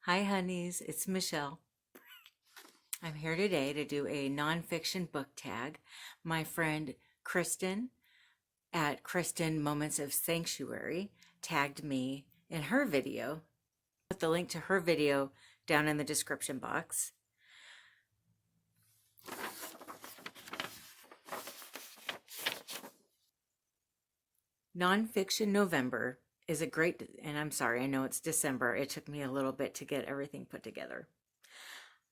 Hi, honeys. It's Michelle. I'm here today to do a nonfiction book tag. My friend Kristin at Kristin Moments of Sanctuary tagged me in her video. Put the link to her video down in the description box. Nonfiction November is a great, and I'm sorry, I know it's December. It took me a little bit to get everything put together.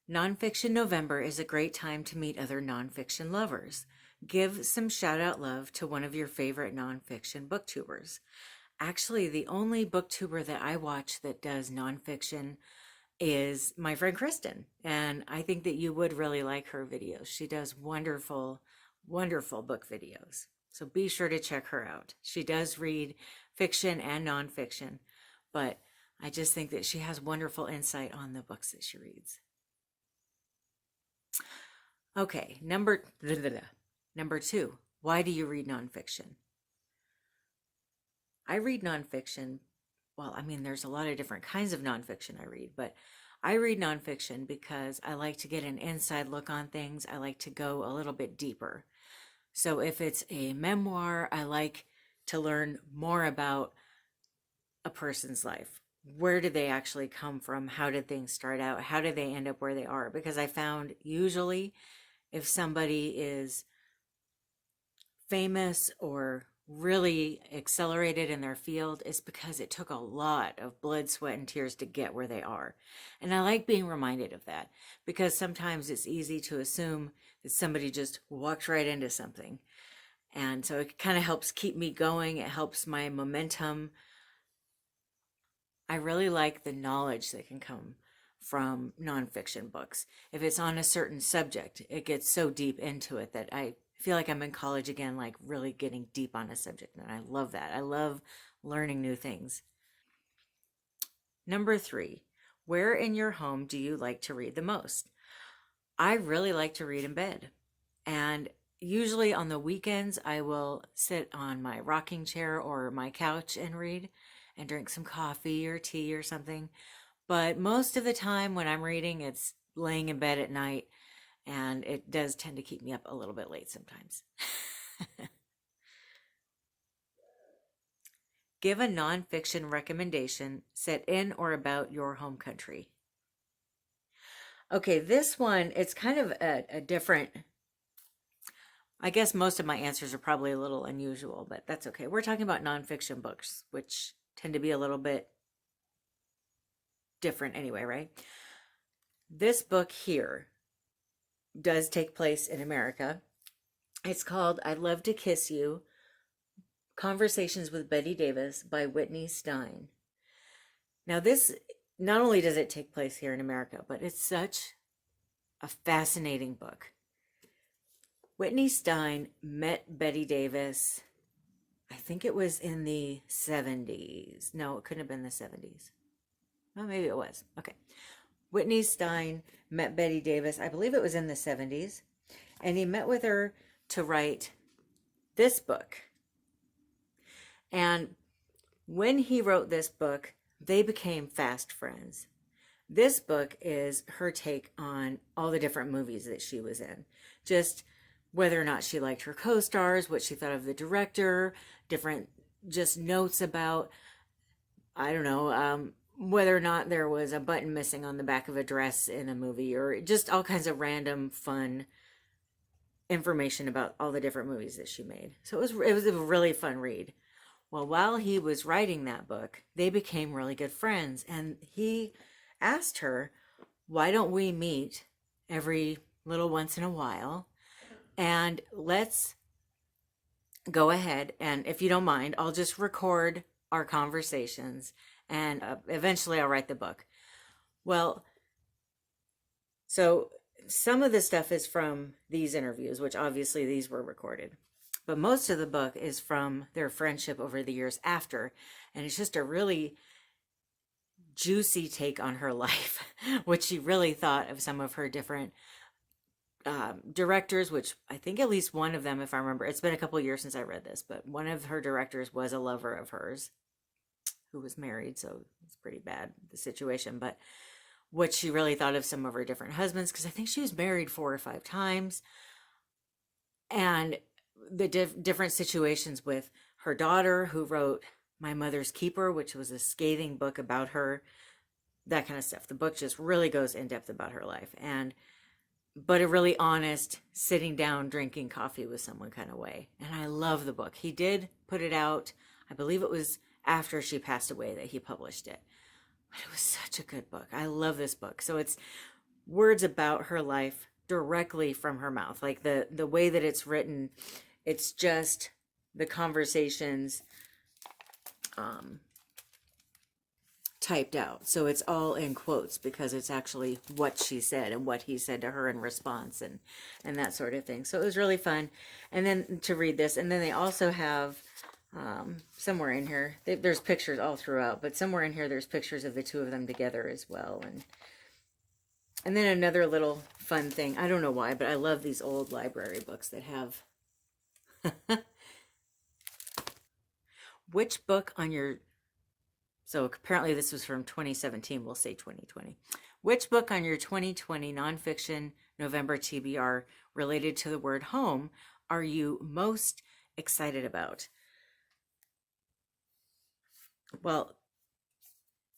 Nonfiction November is a great time to meet other nonfiction lovers. Give some shout out love to one of your favorite nonfiction booktubers. Actually, the only booktuber that I watch that does nonfiction is my friend Kristin, and I think that you would really like her videos. She does wonderful, wonderful book videos. So be sure to check her out. She does read fiction and nonfiction, but I just think that she has wonderful insight on the books that she reads. Okay, number two, why do you read nonfiction? I read nonfiction. Well, I mean, there's a lot of different kinds of nonfiction I read, but I read nonfiction because I like to get an inside look on things. I like to go a little bit deeper. So if it's a memoir, I like to learn more about a person's life. Where did they actually come from? How did things start out? How did they end up where they are? Because I found usually if somebody is famous or really accelerated in their field, it's because it took a lot of blood, sweat, and tears to get where they are. And I like being reminded of that because sometimes it's easy to assume that somebody just walked right into something. And so it kind of helps keep me going. It helps my momentum. I really like the knowledge that can come from nonfiction books. If it's on a certain subject, it gets so deep into it that I feel like I'm in college again, like really getting deep on a subject. And I love that. I love learning new things. Number three, where in your home do you like to read the most? I really like to read in bed. And usually on the weekends, I will sit on my rocking chair or my couch and read and drink some coffee or tea or something. But most of the time when I'm reading, it's laying in bed at night, and it does tend to keep me up a little bit late sometimes. Give a nonfiction recommendation set in or about your home country. Okay, this one, it's kind of a different, I guess most of my answers are probably a little unusual, but that's okay. We're talking about nonfiction books, which tend to be a little bit different anyway, right? This book here does take place in America. It's called I'd Love to Kiss You, Conversations with Bette Davis by Whitney Stine. Now this, not only does it take place here in America, but it's such a fascinating book. Whitney Stine met Bette Davis, I think it was in the 70s. No, it couldn't have been the 70s. Well, maybe it was. Okay. Whitney Stine met Bette Davis, I believe it was in the 70s, and he met with her to write this book. And when he wrote this book, they became fast friends. This book is her take on all the different movies that she was in. Just whether or not she liked her co-stars, what she thought of the director, different just notes about, I don't know, whether or not there was a button missing on the back of a dress in a movie, or just all kinds of random fun information about all the different movies that she made. So it was a really fun read. Well, while he was writing that book, they became really good friends, and he asked her, why don't we meet every little once in a while, and let's go ahead, and if you don't mind, I'll just record our conversations, and eventually I'll write the book. Well, so some of the stuff is from these interviews, which obviously these were recorded. But most of the book is from their friendship over the years after. And it's just a really juicy take on her life, what she really thought of some of her different directors, which I think at least one of them, if I remember, it's been a couple of years since I read this, but one of her directors was a lover of hers who was married. So it's pretty bad, the situation. But what she really thought of some of her different husbands, because I think she was married 4 or 5 times, and the different situations with her daughter, who wrote My Mother's Keeper, which was a scathing book about her, that kind of stuff. The book just really goes in depth about her life, but a really honest, sitting down, drinking coffee with someone kind of way. And I love the book. He did put it out. I believe it was after she passed away that he published it. But it was such a good book. I love this book. So it's words about her life directly from her mouth. Like the way that it's written, it's just the conversations typed out. So it's all in quotes because it's actually what she said and what he said to her in response and that sort of thing. So it was really fun. And then to read this. And then they also have somewhere in here, there's pictures all throughout, but somewhere in here there's pictures of the two of them together as well. And then another little fun thing. I don't know why, but I love these old library books that have which book on your... So apparently this was from 2017. We'll say 2020. Which book on your 2020 Nonfiction November TBR related to the word home are you most excited about? Well,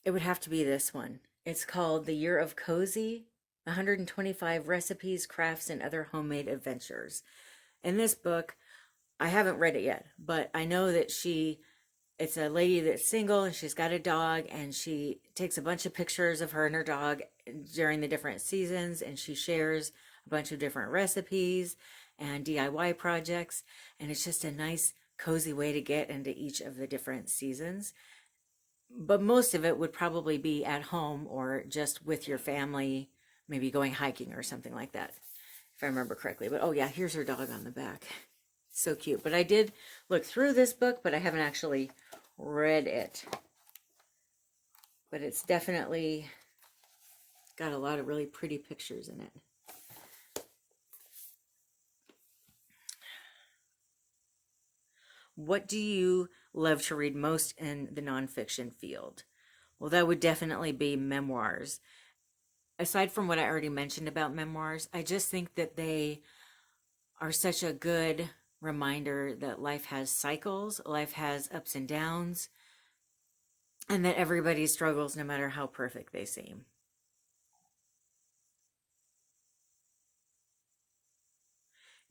it would have to be this one. It's called The Year of Cozy, 125 Recipes, Crafts, and Other Homemade Adventures. In this book, I haven't read it yet, but I know that it's a lady that's single and she's got a dog, and she takes a bunch of pictures of her and her dog during the different seasons, and she shares a bunch of different recipes and DIY projects, and it's just a nice cozy way to get into each of the different seasons. But most of it would probably be at home or just with your family, maybe going hiking or something like that, if I remember correctly. But oh yeah, here's her dog on the back. So cute. But I did look through this book, but I haven't actually read it. But it's definitely got a lot of really pretty pictures in it. What do you love to read most in the nonfiction field? Well, that would definitely be memoirs. Aside from what I already mentioned about memoirs, I just think that they are such a good reminder that life has cycles, life has ups and downs, and that everybody struggles no matter how perfect they seem.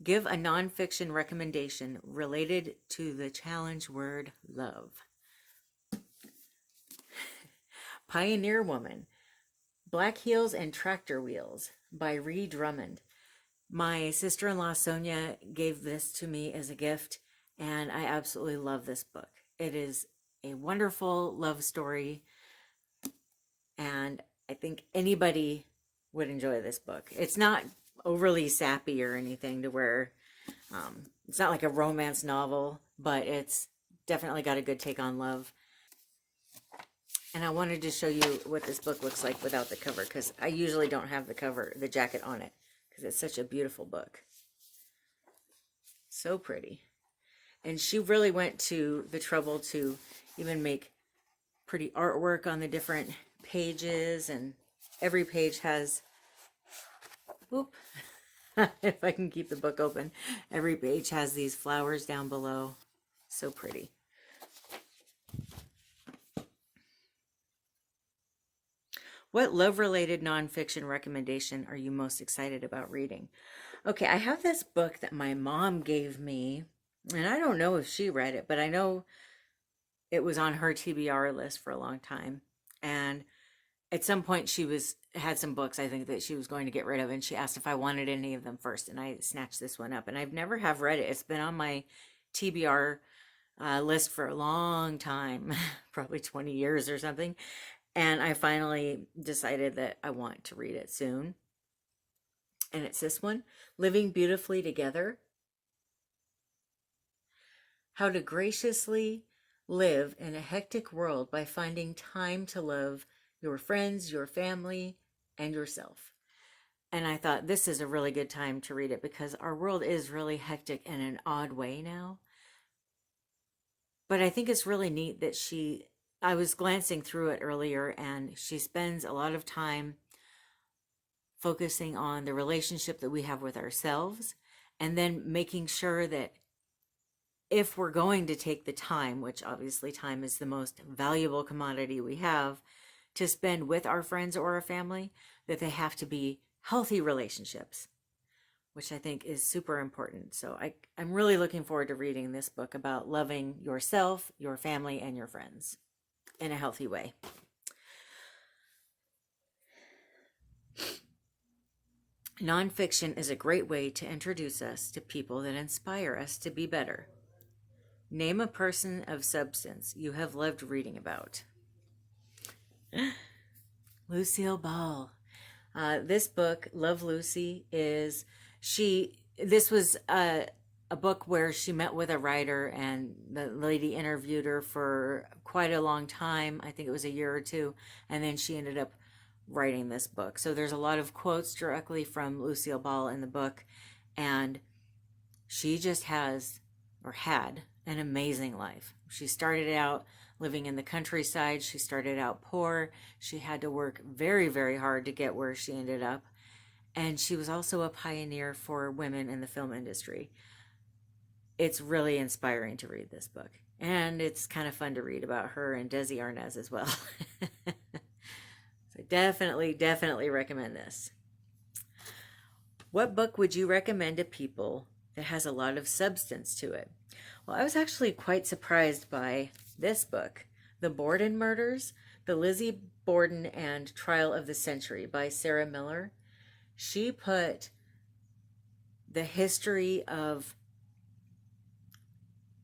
Give a nonfiction recommendation related to the challenge word love. Pioneer Woman, Black Heels and Tractor Wheels by Ree Drummond. My sister-in-law Sonia gave this to me as a gift, and I absolutely love this book. It is a wonderful love story, and I think anybody would enjoy this book. It's not overly sappy or anything to where it's not like a romance novel, but it's definitely got a good take on love. And I wanted to show you what this book looks like without the cover, because I usually don't have the jacket on it, because it's such a beautiful book. So pretty. And she really went to the trouble to even make pretty artwork on the different pages, and every page has, whoop, if I can keep the book open, every page has these flowers down below. So pretty. What love-related nonfiction recommendation are you most excited about reading? Okay, I have this book that my mom gave me, and I don't know if she read it, but I know it was on her TBR list for a long time. And at some point she had some books, I think, that she was going to get rid of, and she asked if I wanted any of them first, and I snatched this one up, and I've never have read it. It's been on my TBR list for a long time, probably 20 years or something. And I finally decided that I want to read it soon. And it's this one, Living Beautifully Together. How to graciously live in a hectic world by finding time to love your friends, your family, and yourself. And I thought this is a really good time to read it because our world is really hectic in an odd way now. But I think it's really neat that I was glancing through it earlier, and she spends a lot of time focusing on the relationship that we have with ourselves, and then making sure that if we're going to take the time, which obviously time is the most valuable commodity we have, to spend with our friends or our family, that they have to be healthy relationships, which I think is super important. So I'm really looking forward to reading this book about loving yourself, your family, and your friends in a healthy way. Nonfiction is a great way to introduce us to people that inspire us to be better. Name a person of substance you have loved reading about. Lucille Ball. This book, Love Lucy, this was a book where she met with a writer, and the lady interviewed her for quite a long time. I think it was a year or two. And then she ended up writing this book. So there's a lot of quotes directly from Lucille Ball in the book. And she just has, or had, an amazing life. She started out living in the countryside. She started out poor. She had to work very, very hard to get where she ended up. And she was also a pioneer for women in the film industry. It's really inspiring to read this book. And it's kind of fun to read about her and Desi Arnaz as well. So definitely recommend this. What book would you recommend to people that has a lot of substance to it? Well, I was actually quite surprised by this book, The Borden Murders, The Lizzie Borden and Trial of the Century by Sarah Miller. She put the history of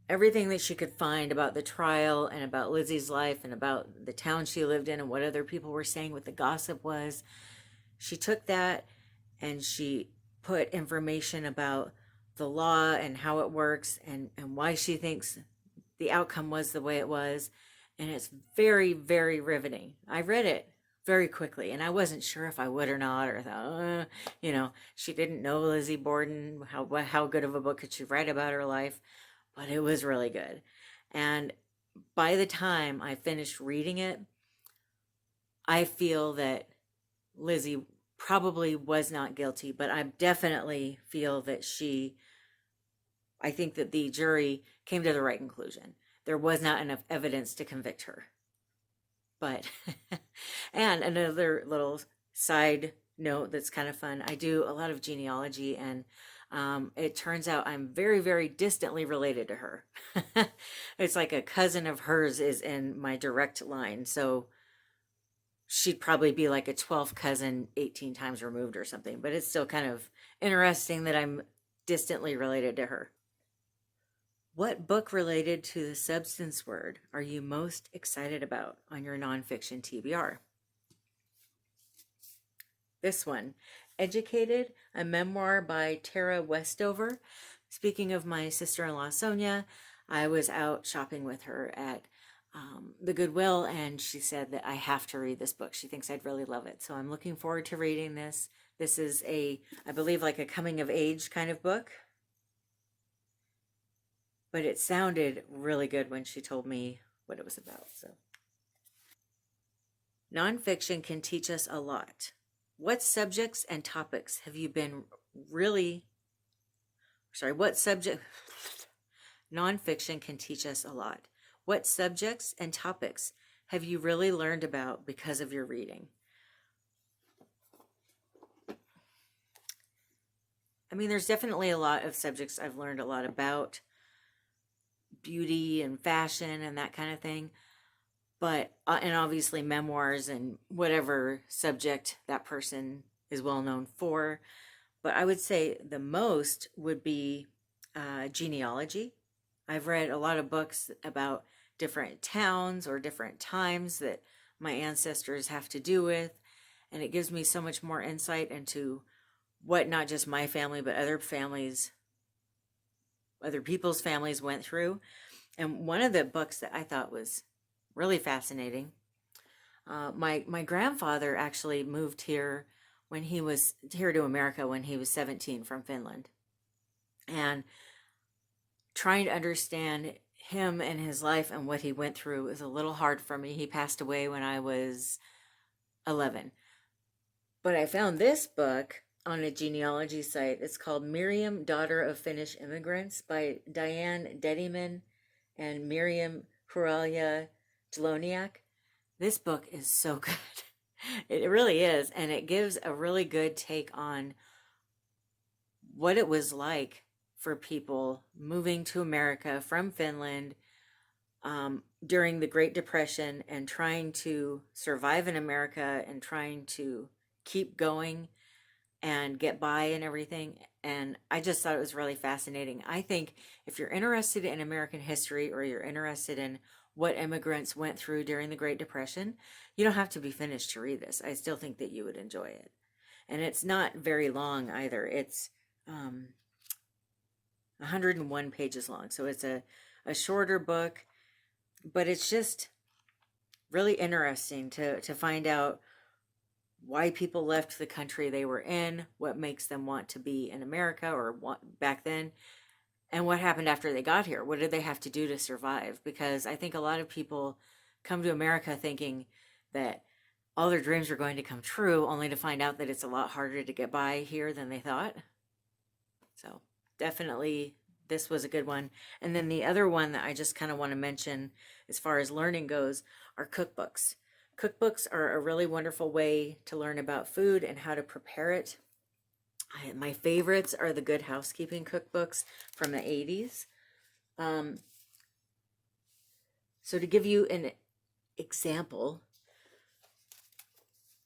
everything that she could find about the trial and about Lizzie's life and about the town she lived in and what other people were saying, what the gossip was. She took that and she put information about the law and how it works and why she thinks the outcome was the way it was. And it's very, very riveting. I read it very quickly, and I wasn't sure if I would or not, or thought, she didn't know Lizzie Borden. How good of a book could she write about her life? But it was really good. And by the time I finished reading it, I feel that Lizzie probably was not guilty, but I definitely feel that I think that the jury came to the right conclusion. There was not enough evidence to convict her. But, and another little side note that's kind of fun, I do a lot of genealogy, and it turns out I'm very, very distantly related to her. It's like a cousin of hers is in my direct line. So she'd probably be like a 12th cousin 18 times removed or something. But it's still kind of interesting that I'm distantly related to her. What book related to the substance word are you most excited about on your nonfiction TBR? This one, Educated, a memoir by Tara Westover. Speaking of my sister-in-law, Sonia, I was out shopping with her at the Goodwill, and she said that I have to read this book. She thinks I'd really love it. So I'm looking forward to reading this. This is I believe, like a coming of age kind of book. But it sounded really good when she told me what it was about. So, nonfiction can teach us a lot. What subjects and topics have you been nonfiction can teach us a lot. What subjects and topics have you really learned about because of your reading? I mean, there's definitely a lot of subjects I've learned a lot about. Beauty and fashion and that kind of thing. But, and obviously memoirs and whatever subject that person is well known for. But I would say the most would be genealogy. I've read a lot of books about different towns or different times that my ancestors have to do with. And it gives me so much more insight into what not just my family, but other people's families went through. And one of the books that I thought was really fascinating, my grandfather actually moved here to America when he was 17 from Finland. And trying to understand him and his life and what he went through was a little hard for me. He passed away when I was 11. But I found this book on a genealogy site. It's called Miriam, Daughter of Finnish Immigrants by Diane Dettmann and Miriam Jeloniak. This book is so good. It really is. And it gives a really good take on what it was like for people moving to America from Finland during the Great Depression and trying to survive in America and trying to keep going and get by and everything. And I just thought it was really fascinating. I think if you're interested in American history or you're interested in what immigrants went through during the Great Depression, you don't have to be Finnish to read this. I still think that you would enjoy it. And it's not very long either. It's 101 pages long. So it's a shorter book, but it's just really interesting to find out why people left the country they were in, what makes them want to be in America or back then, and what happened after they got here. What did they have to do to survive? Because I think a lot of people come to America thinking that all their dreams are going to come true, only to find out that it's a lot harder to get by here than they thought. So definitely this was a good one. And then the other one that I just kind of want to mention as far as learning goes are cookbooks. Cookbooks are a really wonderful way to learn about food and how to prepare it. My favorites are the Good Housekeeping cookbooks from the 80s. So to give you an example,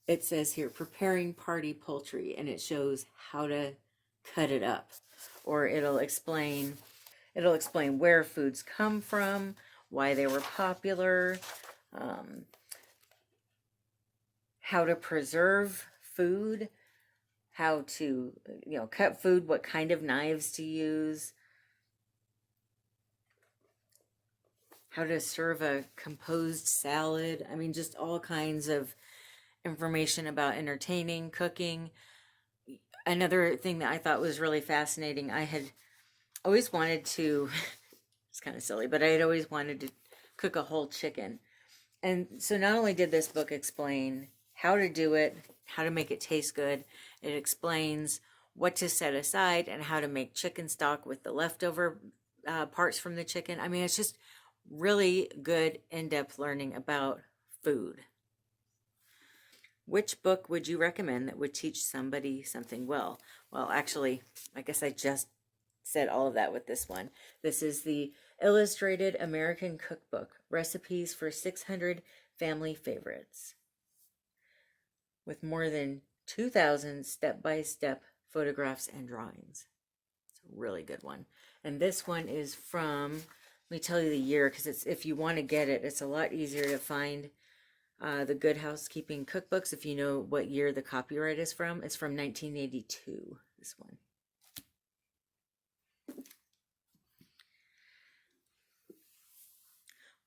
it says here, preparing party poultry, and it shows how to cut it up. Or it'll explain where foods come from, why they were popular, how to preserve food, how to, cut food, what kind of knives to use, how to serve a composed salad. I mean, just all kinds of information about entertaining, cooking. Another thing that I thought was really fascinating, I had always wanted to, it's kind of silly, but I had always wanted to cook a whole chicken. And so not only did this book explain how to do it, how to make it taste good, it explains what to set aside and how to make chicken stock with the leftover parts from the chicken. I mean, it's just really good in-depth learning about food. Which book would you recommend that would teach somebody something well? Well, actually, I guess I just said all of that with this one. This is the Illustrated American Cookbook, Recipes for 600 Family Favorites, with more than 2,000 step-by-step photographs and drawings. It's a really good one. And this one is from, let me tell you the year, because it's, if you want to get it, it's a lot easier to find the Good Housekeeping cookbooks if you know what year the copyright is from. It's from 1982, this one.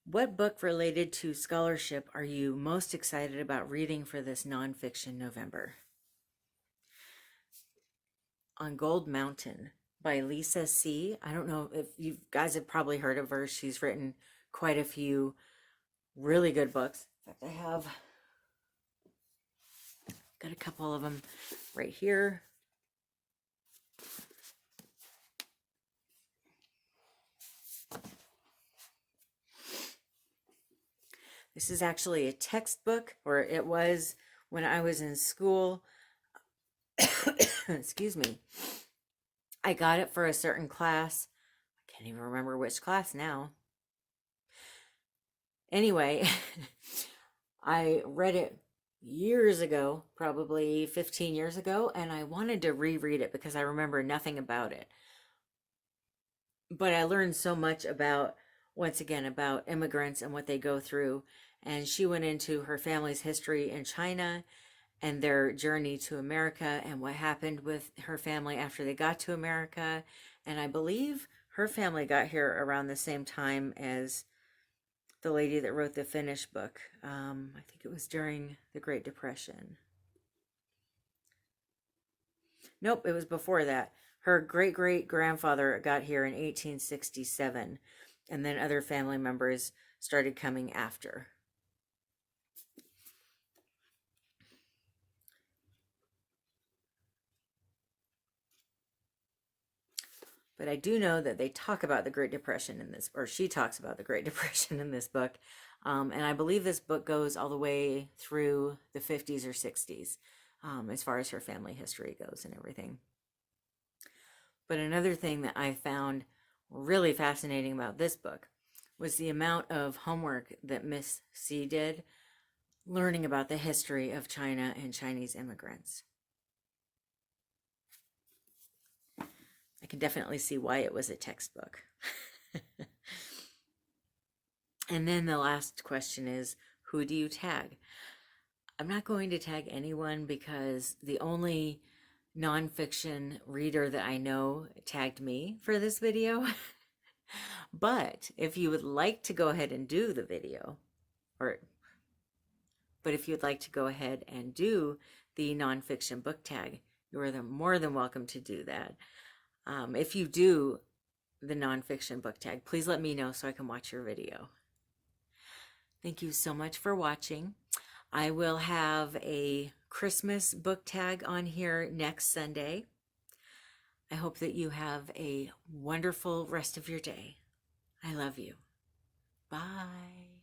What book related to scholarship are you most excited about reading for this Nonfiction November? On Gold Mountain by Lisa C. I don't know if you guys have probably heard of her. She's written quite a few really good books. In fact, I have got a couple of them right here. This is actually a textbook, or it was when I was in school. Excuse me. I got it for a certain class. I can't even remember which class now. Anyway, I read it years ago, probably 15 years ago, and I wanted to reread it because I remember nothing about it. But I learned so much about, once again, about immigrants and what they go through. And she went into her family's history in China and their journey to America and what happened with her family after they got to America. And I believe her family got here around the same time as the lady that wrote the Finnish book. I think it was during the Great Depression. Nope, it was before that. Her great-great-grandfather got here in 1867, and then other family members started coming after. But I do know that they talk about the Great Depression in this, or she talks about the Great Depression in this book. And I believe this book goes all the way through the 50s or 60s, as far as her family history goes and everything. But another thing that I found really fascinating about this book was the amount of homework that Miss C did, learning about the history of China and Chinese immigrants. I can definitely see why it was a textbook. And then the last question is, who do you tag? I'm not going to tag anyone because the only nonfiction reader that I know tagged me for this video. But if you would like to go ahead and do the video, but if you'd like to go ahead and do the nonfiction book tag, you are more than welcome to do that. If you do the nonfiction book tag, please let me know so I can watch your video. Thank you so much for watching. I will have a Christmas book tag on here next Sunday. I hope that you have a wonderful rest of your day. I love you. Bye.